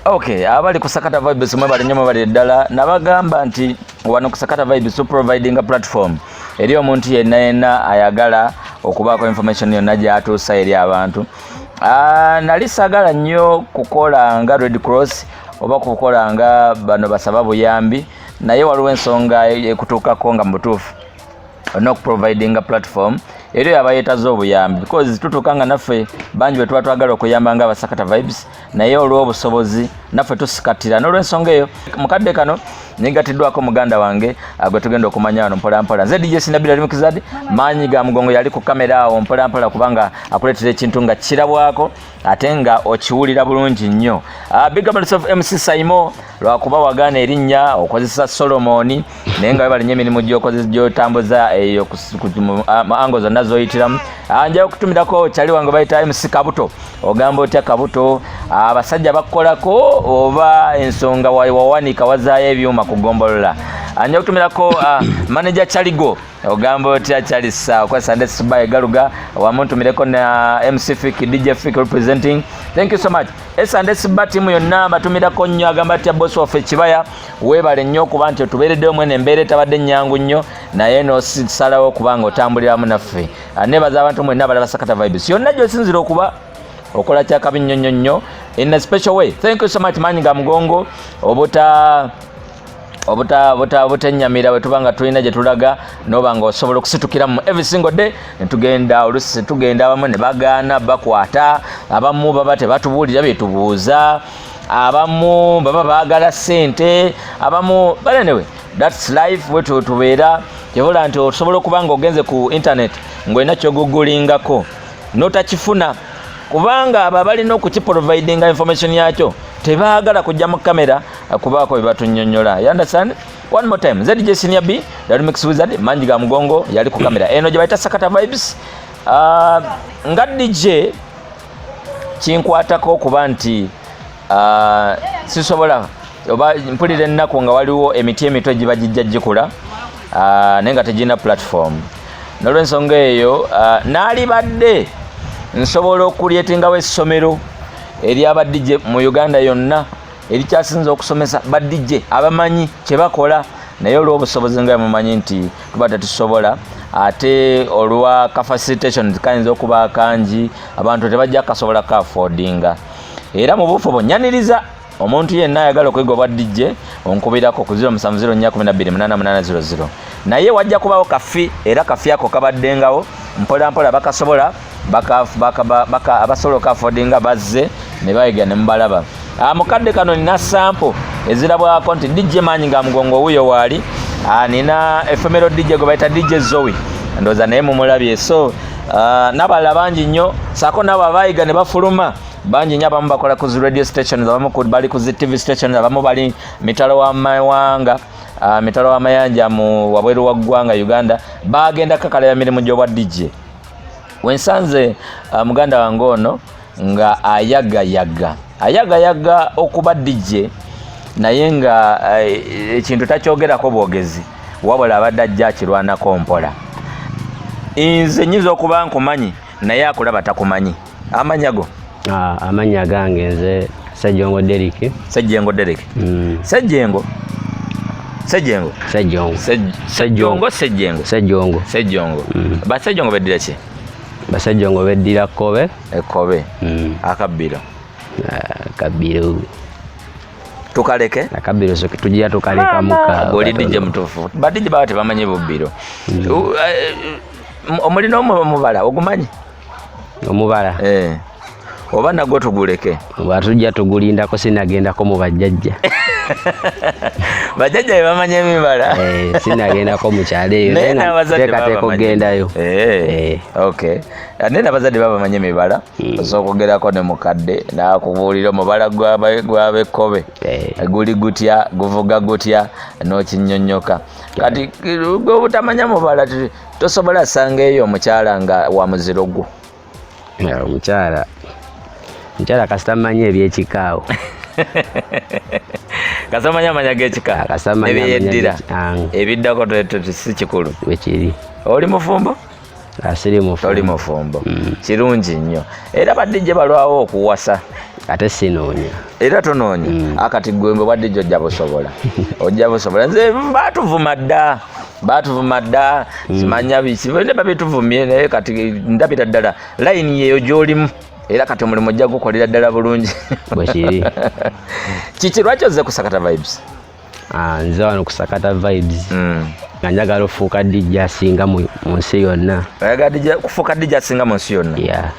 Okay, abali kusakata vibes mwe bali nyomo bali ddala nabagamba nti wano kusakata vibes to providing a platform eri omuntu yenna ayagala okubaako information yonna gyatuusa eri abantu. Nali sagala nnyo kukola nga Red Cross oba kukola nga bano basaba buyambi, naye waliwo ensonga ekutuukako nga mutuufu olina okuproviding a platform eri abayetaza obuyambi because tutuuka nga naffe bangi bwe tuba twagala okuyamba nga abasakata vibes naye olw'obusobozi naffe tusikatira. N'olw'ensonga eyo mukadde kano ningatiddwako muganda wange gwe tugenda okumanya wano mpolampola. Nze DJ Sinabila Limukizadi, maanyi ga mugongo yali ku kamera awo mpolampola kubanga akuleetera ekintu nga kirabwako ate nga okiwulira bulungi nnyo. Big up of MC Saimo lwakuba wagaana erinnya okozesa Solomoni naye nga webalinnya emirimu gy'otambuza eyo ango zonna zoyitiramu. Nja okutumirako kyali wange bayita MC Kabuto, ogamba otya Kabuto? Abasajja bakolako oba ensonga wawanika wazaayo ebyuma kugombolola. Nja okutumirako manager Chaligo, ogamba otya Chalisa kwa Sunday Subai Galuga wamu ntumireko na MC Fik DJ Fik representing. Thank you so much. Sunday Subai team yonna batumirako nnyo agamba atya boss waffe Kibaya webale nnyo kuba nti otubeereddeyo mwene embeera etabadde nnyangu nnyo naye n'osalawo kubanga otambuliramu naffe. Nebaza abantu mwenna abala basakata vibes yonna gy'osinzira okuba okola kyakabi nnyo nnyo in a special way. Thank you so much manyi ga mugongo obutenyamira bwe tubanga tulina gye tulaga noba nga osobola okusitukiramu every single day. Netugenda olusi tugenda abamu ne bagaana bakwata, abamu baba tebatubuulira byetubuuza, abamu baba baagala ssente, abamu but anyway that's life wetu tubeera. Kibula nti osobola okuba nga ogenze ku internet ng'olina kyogugulingako notakifuna kubanga abo balina okukiprovidinga information yakyo tebaagala kujja mu kamera kubaako bye batunnyonnyola. You understand? One more time, ZJ Senior B, the Remix Wizard, manyi ga mugongo yali ku kamera eno gye bayita Sakata Vibes. Nga DJ kinkwatako okuba nti sisobola oba mpulira ennaku nga waliwo emiti emito giba gijja gikula naye nga tegirina platform. N'olw'ensonga eyo naalibadde nsobola okulyetingawo essomero eri aba DJ mu Uganda yonna erikyasinza okusomesa ba DJ abamanyi kye bakola naye olw'obusobozi nga mumanyi nti tuba tetusobola ate olwa facilitation kayinza okuba kangi abantu tebajja kasobola ka affordinga. Era mu bufu bonnyaniriza omuntu yenna ayagala okuyiga obwa DJ onkubirako ku 0704128800 naye wajja kubawo kafi era kafi ako kabaddengawo mpolampola bakasobola abasobola okaffordinga bazze ne bayiga ne mubalaba. Mukadde kano nina sample ezirabwako nti DJ maanyi ga mugongo wuyo waali nina efemero DJ gwe bayita DJ Zoe ndooza naye mumulabye. So n'abalala bangi nnyo saako nabo abayiga ne bafuluma bangi nnyo. Abamu bakola ku radio stations, abamu bali ku TV stations, abamu bali mitalo w'amawanga mitalo w'amayanja mu wabweru wa ggwanga Uganda bagenda kakalaya mirimu gy'obwa DJ. Wensanze muganda wange ono nga ayagayaga okuba DJ naye nga ekintu takyogerako bwogezi wabula abadde ajja akirwanako mpola. Nze nyiza okuba nkumanyi naye akulaba takumanyi. Amanyago? Amanya gange nze Sejjongo Derek. Sejjongo Derek. Sejjongo Basejjongo beddira ki? Basejjongo beddira Kobe. Ekobe. Akabbiro. Akabbiro. Tukaleke? Akabbiro so kitujja tukaleka muka. Oli DJ mutufu. Badije baate bamanyi bubbiro. Omulina omubala ogumanyi? Omubala. Oba nagwo tuguleke. Oba tujja tugulinda ko sinagendako mu bajjajja. Bajjajja bamanya emibala. Sinagenda ko mu kyalo eyo teeka kugendayo. Okay. Nena abazadde baba bamanya emibala osokugerako ne mukadde nakubuulira omubala gw'abekobe guli gutya guvuga gutya n'okinnyonnyoka. Kati gwe obutamanya mubala tosobola sanga eyo omukyala nga wa muziro gwo. Omukyala kasita mmanyi ebyekikaawo. Kasita manya g'ekika ebyeddira ebiddako si kikulu. Bwekiri. Oli mufumbo? Asiri mufumbo. Oli mufumbo. Kirungi nnyo. Era badde gye balwawo okuwasa. Ate sinoonya. era tonoonya akati gwembe wadde jojja busobola ojja busobola nze batuvuma dda simanya biki bende babituvumye naye kati ndabira ddala layini yeyo gy'olimu era kati omulimu ojja gukolera ddala bulungi bwekiri kiki lwaki ozze kusakata vibes? Nze wano kusakata vibes nga njagala ofuuka DJ asinga mu nsi yonna. Oyagala kufuuka DJ asinga mu nsi yonna? Yeah.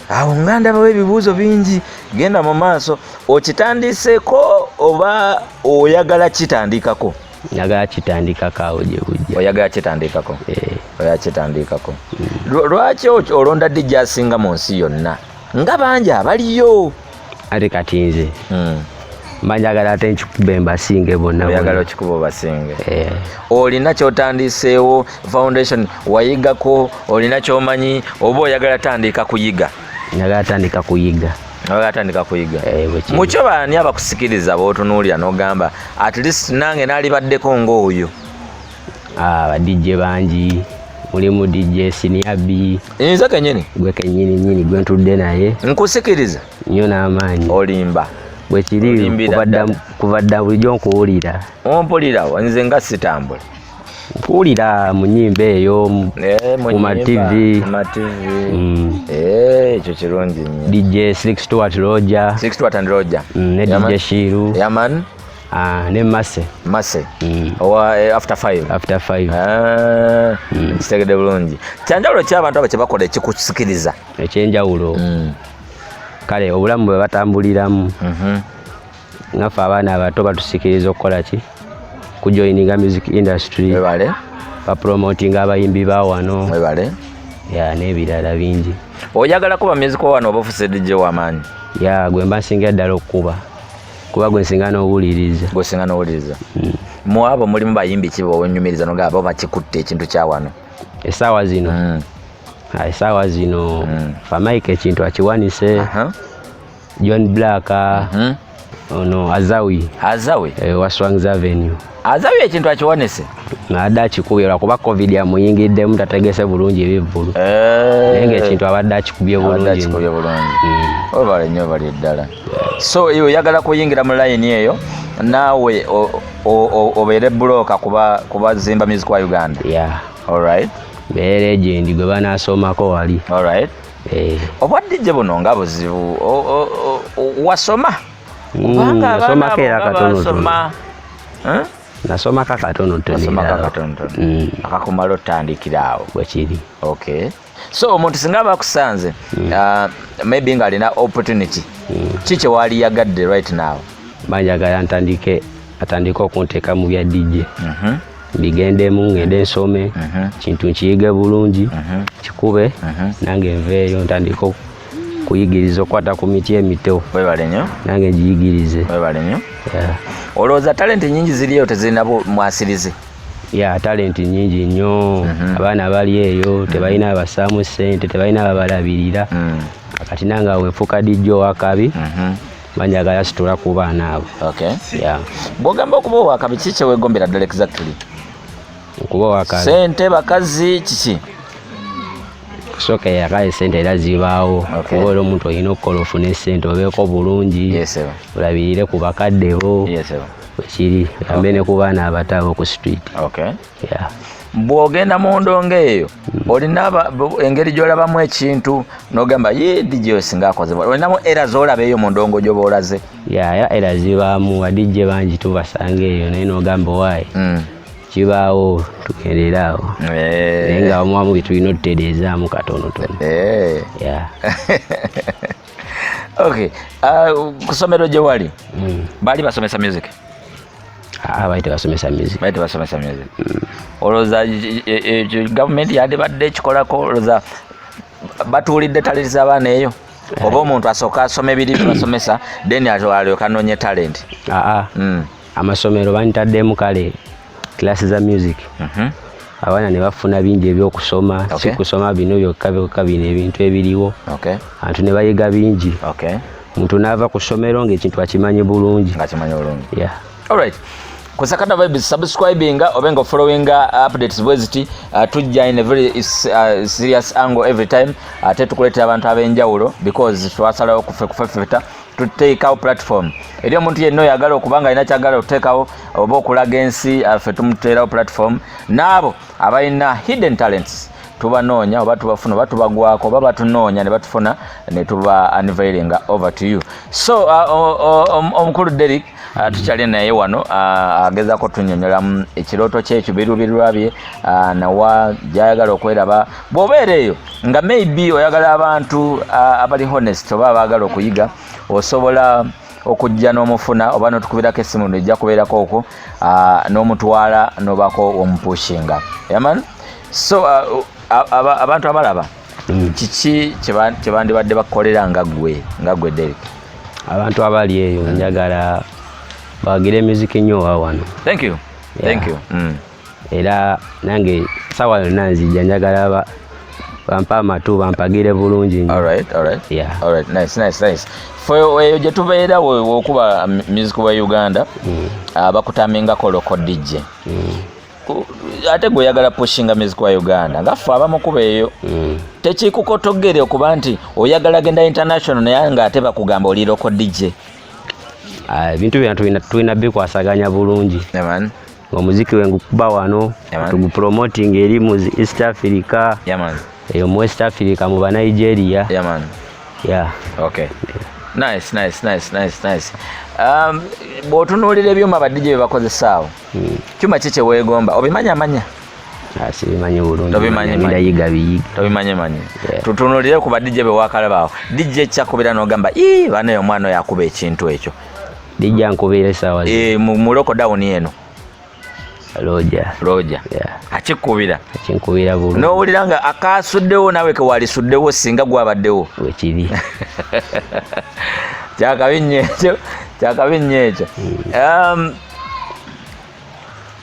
Awo nga ndabawo ebibuuzo bingi, genda mu maaso. Okitandiseeko oba oyagala kitandikako? Njagala kitandikako awo gye bujja. Oyagala kitandikako? Oyagala kitandikako. Lwaki olonda DJ asinga mu nsi yonna? Nga bangi abaliyo. Ate kati nze manjagala ate nkikube mbasinge bonna. Oyagala okikuba obasinge. Olina kyotandiseewo foundation wayigako, olina kyomanyi oba oyagala tandika kuyiga? Njagala tandika kuyiga. Oyagala tandika kuyiga. Mukyo baani abakusikiriza b'otunuulira n'ogamba at least nange naalibaddeko ng'oyo? Ba DJ bangi. Mulimu DJ Senior B. Nze kennyini? Gwe kennyini gwe ntudde naye. Nkusikiriza? Nnyo n'amaanyi. Olimba? Bwe kiri kuva dda bulijjo nkuwulira. Ompulira nze nga sitambula? Nkuwulira mu nnyimba eyo mu ma-TV. Ekyo kirungi nnyo. DJ 62 Roger. 62 and Roger. Ne DJ Shiru. Yaman? Ne Mase. After 5. After 5. Kitegedde bulungi. Kyanjawulo ki abantu abo kye bakola ekikusikiriza? Ekyenjawulo. Kale obulamu bwe batambuliramu. Naffe abaana abato batusikiriza okukola ki? Kujoininga music industry. Webale. Bapromotinga abayimbi ba wano. Webale. N'ebirala bingi. Oyagala kuba music wano oba ofuse DJ w'amaanyi? Gwe mba nsinga ddala okuba. Kuba gwe nsinga n'owuliriza. Gwe nsinga n'owuliriza. Mu abo mulimu bayimbi ki b'onyumiriza n'ogamba bo bakikutte ekintu kya wano? Essaawa zino Famike ekintu akiwanise. John Black. Azawi wa Swangs Avenue. Azawi ekintu akiwanise? Adde akikubye lwakuba covid yamuyingiddemu tategese bulungi ebivvulu. Naye ng'ekintu abadde akikubye bulungi. Obale nnyo bali ddala. So oyagala kuyingira mu line eyo naawe obeere bulooka kuba Zimba Music wa Uganda? Alright. Beere legend gwe banaasomako wali. Alright. Obwaddijje buno nga buzibu wasoma? Nasomako era katono. Nasomako akatono. Akakumala otandikira awo. Bwekiri. Okay. So omuntu singa abakusanze maybe ng'alina opportunity kiki wali yagadde right now? Banjagala atandike okunteeka mu bya DJ. Bigendemu ngende nsome kintu nkiyige bulungi kikube nange nveeyo ntandika kuyigiriza okwata ku miti emito. Webale nnyo. Nange ngiyigirize. Webale nnyo. Olowooza talenti nyingi ziriyo tezirina mwasirize? Talent nyingi nnyo. Abaana bali eyo tebalina abasaamu ssente, tebalina babalabirira. Kati nange awo nfuuka DJ owakabi. Banjagala situla ku baana abo. Bw'ogamba okuba owakabi kiki kye weegombera ddala exactly? Okuba owakabi. Ssente, bakazi, kiki? Kusooka yakale ssente era zibaawo. Kuba oli omuntu olina okukola ofune ssente obeeko bulungi. Olabirire ku bakadde bo. Kiri ambe ne ku baana abato abo ku street. Bw'ogenda mu ndongo eyo olina engeri gy'olabamu ekintu n'ogamba ye DJ osinga akoze. Olinamu era z'olaba eyo mu ndongo gy'oba olaze? Era zibaamu ba DJ bangi tubasanga eyo naye n'ogamba waayi kibaawo tugendera awo. Naye nga wamu bye tulina otutereezaamu katonotono. Okay. Ku ssomero gye wali baali basomesa music? Baali tebasomesa music. Olowooza gavumenti yandibadde ekikolako? Olowooza batuulidde talenti z'abaana eyo? Oba omuntu asooka asoma ebiri basomesa then alyoka anoonye talent? Amasomero banitaddemu kale kilasi za music. Abaana ne bafuna bingi ebyokusoma. Si kusoma bino byokka bino ebintu ebiriwo. Abantu ne bayiga bingi. Omuntu n'ava ku ssomero ng'ekintu akimanyi bulungi. Alright. Kusakata Vibes subscribinga obenga followinga updates bweziti tujja in a very serious angle every time tukuleetera abantu ab'enjawulo because twasalawo kufefeta tuteekawo platform eri omuntu yenna oyagala okubanga alina kyagala okuteekawo oba okulaga ensi ffe tumuteerawo platform n'abo abalina hidden talents tubanoonya oba tubafuna oba tubagwako oba batunoonya ne batufuna ne tuba unveiling over to you. So omukulu Derrick tukyali naye wano agezaako tunnyonnyolamu ekirooto kye ekibiruubirwa bye nawa gyayagala okweraba bw'obeera eyo nga maybe oyagala abantu abali honest oba abaagala okuyiga osobola okujja n'omufuna oba n'otukubirako essimu nejja kubeerako okwo n'omutwala n'obaako omupushinga yaman. So abantu abalaba kiki kyebandibadde bakolera nga gwe Derrick? Abantu abali eyo njagala bagire music nnyo wano. Thank you. Era nange sawa yonna nzija njagala bampa amatu bampagire bulungi. Alright. Yeah. Alright. Nice. Eyo gye tubeera okuba music wa Uganda bakutamingako loko DJ. Ate gwe oyagala pushinga music wa Uganda nga ffe abamu kuba eyo tekikukotogere okuba nti oyagala genda international naye nga ate bakugamba oli loko DJ. Ebintu byonna tulina bikwasaganya bulungi. Omuziki wengukuba wano tugupromoting eri mu East Africa. Eyo mu West Africa mu ba Nigeria. Okay. Nice. Bw'otunuulira ebyuma ba DJ bye bakozesaawo kyuma ki kye weegomba obimanya? Sibimanyi bulungi. Tobimanyi. Tutunuulire ku ba DJ be wakalabaawo. DJ kyakubira n'ogamba bana oyo omwana oyo akuba ekintu ekyo. DJ ankubira essaawa mu lockdown eno. Roja. Akinkubira bulungi. N'owulira nga akaasuddewo naawe ke waalisuddewo singa gwabaddewo. Wekiri. Kyakabi nnyo ekyo.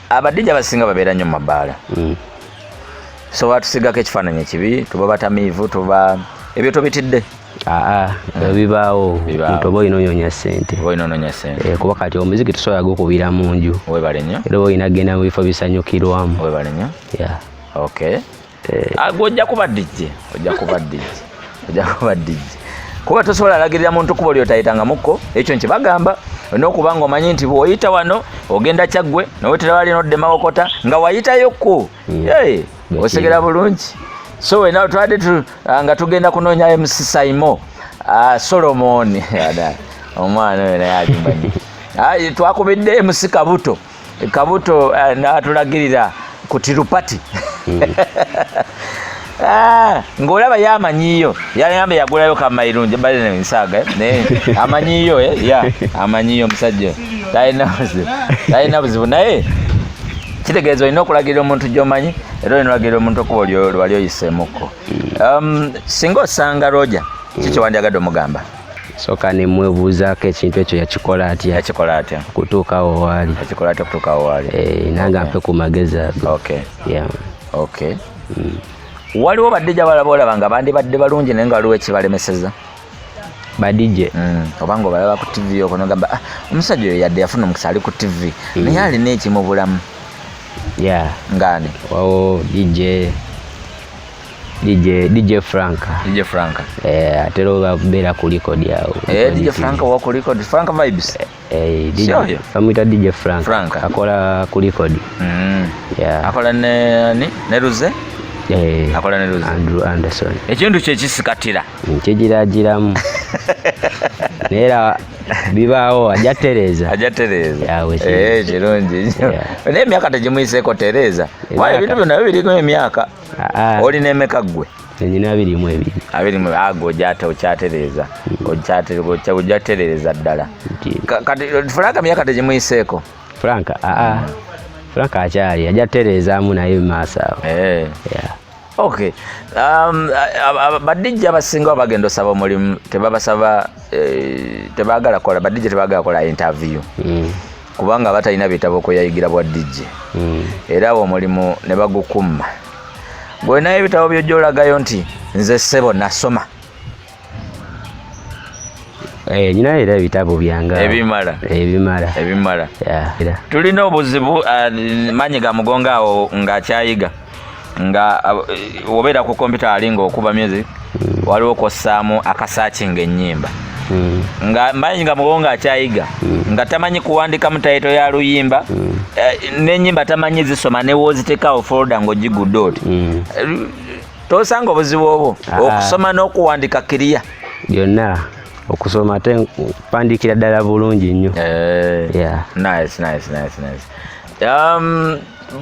Abadijja abasinga babeera nnyo mu mabaala. So batusigako ekifaananyi ekibi tuba batamiivu tuba ebyo tobitidde. Bibaawo ntoba olina onyonya ssente. Kuba kati omuziki tusobola gukubira mu nju. Webale nnyo. Era olina genda mu bifo bisanyukirwamu. Webale nnyo. Okay. Ojja kuba DJ. Kuba tosobola alagirira muntu kuba oli otayitanga mukko ekyo nkibagamba n'okuba nga omanyi nti bw'oyita wano ogenda Kyaggwe n'owetera wali n'odde Mawokota nga wayitayokko osegera bulungi. So we now twadde nga tugenda kunoonya MC Saimo Solomon omwana oyo naye alimba nnyo. Twakubidde MC Kabuto n'atulagirira ku Tirupati. Ng'olaba yamanyiyo yayambe yagulayo kamairungi bali nsaaga amanyiyo amanyiyo musajja talina buzibu naye kitegeeza olina okulagirira omuntu gy'omanyi era olina olagirira omuntu okuba lwali oyiseemukko. Singa osanga Roja kiki wandyagadde omugamba? Soka ne mwebuuzaako ekintu ekyo yakikola atya okutuukawo waali. Nanga mpe ku magezi ago. Okay. Waliwo badijja balaba olaba nga bandibadde balungi naye nga waliwo ekibalemeseza? Badijje obanga obalaba ku TV okwo nogamba omusajja oyo yadde yafuna omukisa ali ku TV naye alina ekimu bulamu. Ngani? Wawo DJ Franka. Atera obabeera ku record awo. DJ Franka wa ku record. Franka Vibes. Bamuyita DJ Franka. Akola ku record. Akola ne Ruze? Akola ne Ruze. Andrew Anderson. Ekintu kye kisikatira. Nkigiragiramu. Neera bibaawo ajatereza. Kirungi. Naye emyaka tegimuyiseeko Tereza. Wali ebintu byonna biriko emyaka. Olina emeka ggwe? Nina 22. Okyatereza. Ojatereza ddala. Kati Franka myaka tegimuyiseeko? Franka akyali ajaterezaamu naye maaso awo. Okay. Badijja abasinga bagenda osaba omulimu tebaagala kola badijja tebaagala kola interview kubanga batalina bitabo kweyayigira bwa DJ era omulimu ne bagukumma. Gwe naye ebitabo by'ojja olagayo nti nze ssebo nasoma. Nina era ebitabo byanga ebimala. Tulina obuzibu manyi ga mugonga awo ng'akyayiga nga obeera ku computer alinga okuba music waliwo kossaamu akasearching ennyimba nga mmanyi nga mugongo akyayiga nga tamanyi kuwandika mu taito ya luyimba n'ennyimba tamanyi zisoma ne wooziteekawo folda ng'ogigudde oti tosanga obuzibu obwo okusoma n'okuwandika kiriya byonna okusoma ate kupandikira ddala bulungi nnyo. Nice.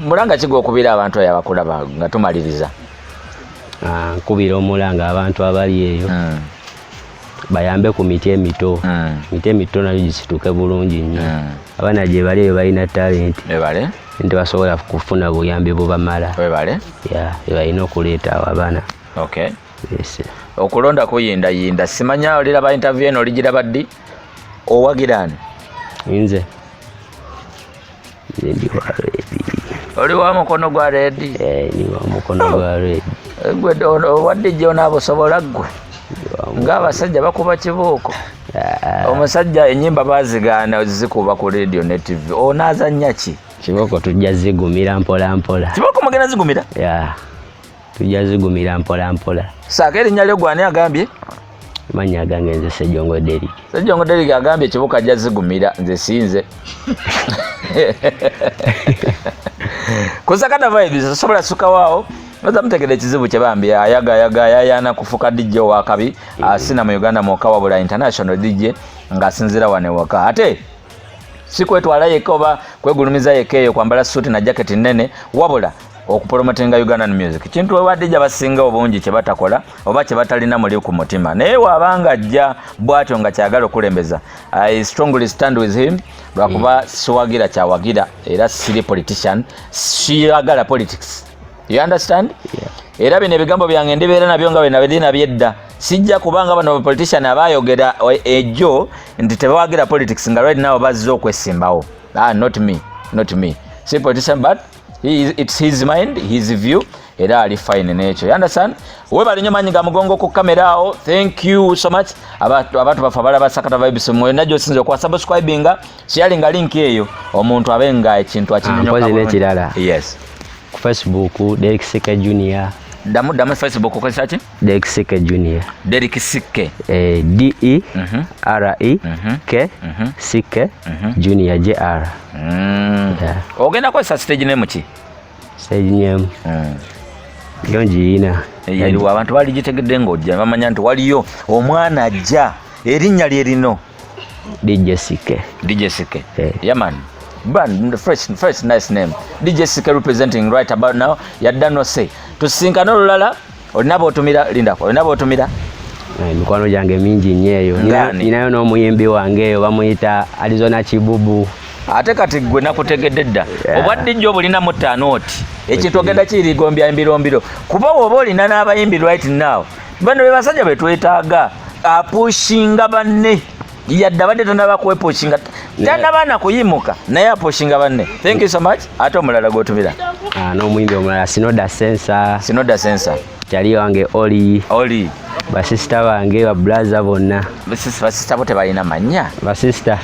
Mulanga kigo okubira abantu ayo abakulaba nga tumaliriza? Nkubira omulanga abantu abali eyo bayambe ku miti emito. Miti emito nayo gisituke bulungi nnyo. Abaana gye bali eyo balina talenti nti basobola kufuna buyambi bubamala. Balina okuleeta awo abaana. Okulonda kuyinda simanya olira ba interview eno oligira baddi owagirani? Nze oli wa mukono gwa Redi? Ni wa mukono gwa Redi. Gwe wadde gye onaabusobola ggwe ng'abasajja bakuba kibuuko. Omusajja ennyimba bazigaana zikuba ku radio ne TV, onaazannya ki? Kibuuko tujja zigumira mpola mpola. Kibuuko mugenda zigumira? Tujja zigumira mpola mpola. Saako erinnya lyo gwani agambye? Mannya gange nze Ssejongo Derrick. Ssejongo Derrick agambye Kibuuko ajja zigumira, nze sinze. Kusakata vibes sobola sukawaawo oza mutegedde ekizibu kye bambi ayaga yayana kufuka DJ wakabi asina mu Uganda mwaka wabula international DJ ng'asinzira wane waka ate si kwetwala yekka oba kwegulumiza yekka eyo kwambala suuti na jaketi nnene wabula okupromotinga Ugandan music kintu wadde basinga obungi kye batakola oba kye batalina muli ku mutima naye wabanga ajja bwatyo nga kyagala okulembeza. I strongly stand with him lwakuba siwagira kyawagira era siri politician, siyagala politics. You understand? Era bino ebigambo byange ndibeera nabyo nga bwe nabedina byedda sijja kubanga bano politician abayogera ejo nti tebawagira politics nga right now bazze okwesimbawo. Not me. See politician but it's his mind, his view, era ali fine nature. You understand? Webali nnyo manyi ga mugongo ku kamera awo. Thank you so much. Abantu bafa bala basakata vibes mwe najjo sinze kwa subscribinga, sharinga link eyo omuntu abenga ekintu akinyonyoka. Mpozi nekirala. Yes. Ku Facebook Derrick Sike Junior. Damu Facebook ko search? Derrick Sike Junior. Derrick Sike. D-E R-E K Sike Junior JR. Ogenda kwa stage name ki? Stage name. Yonjiina. Yaliwo abantu bali gitegedde ng'ojja bamanya nti waliyo omwana ajja erinnya lye lino DJ Sike. Yeah man. Brand fresh nice name. DJ Sike representing right about now. Yaddano say tusinkana olulala olinaba otumira lindako olinaba otumira mikwano gyange mingi nnyo eyo ninayo n'omuyimbi wange eyo bamuyita Arizona Kibubu. Ate kati gwe nakutegedde dda obwadde nnyo bulinamu ttaanooti ekintu ogenda kirigombya embirombiro kuba oba olina n'abayimbi right now bano be basajja be twetaaga apushinga banne yadde abadde tanaba kwepushinga tanabaana kuyimuka naye apushinga banne. Thank you so much. Ate omulala gwotumira n'omuyimbi omulala Sinoda Sensa kyali wange Oli basisita bange babraza bonna basisita bo tebalina manya basisita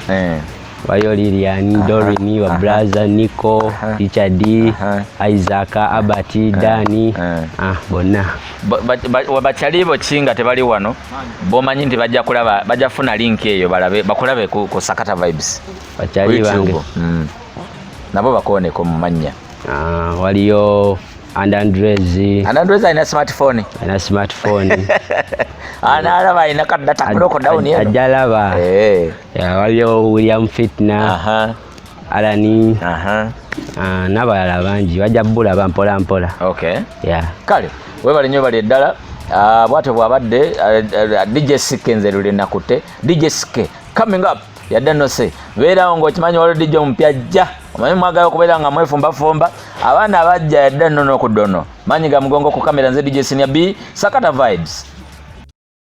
waliyo Lilian, Dorini, wabraza Nico, Richard, Isaac, Abati, Dani, bonna bakyali bo kinga tebali wano bomanyi nti bajja kulaba bajja funa link eyo balabe bakulabe ku Sakata Vibes bakyali bange nabo bakoneko mu manya. Waliyo Andandrez alina smartphone analaba alina kadata block down yeno ajalaba waliyo William Fitna Alani n'abalala bangi bajja bulaba mpola mpola. Kale webali nnyo bali eddala bwatyo bwabadde DJ Sike nze luli nakute DJ Sike coming up yaddano se beerawo ng'okimanyi waliwo DJ omupya ajja omanyi mwagala okubeera nga mwefumbafumba abaana abajja yaddano n'okuddono manyi ga mugongo ku kamera nze DJ Senior B Sakata Vibes.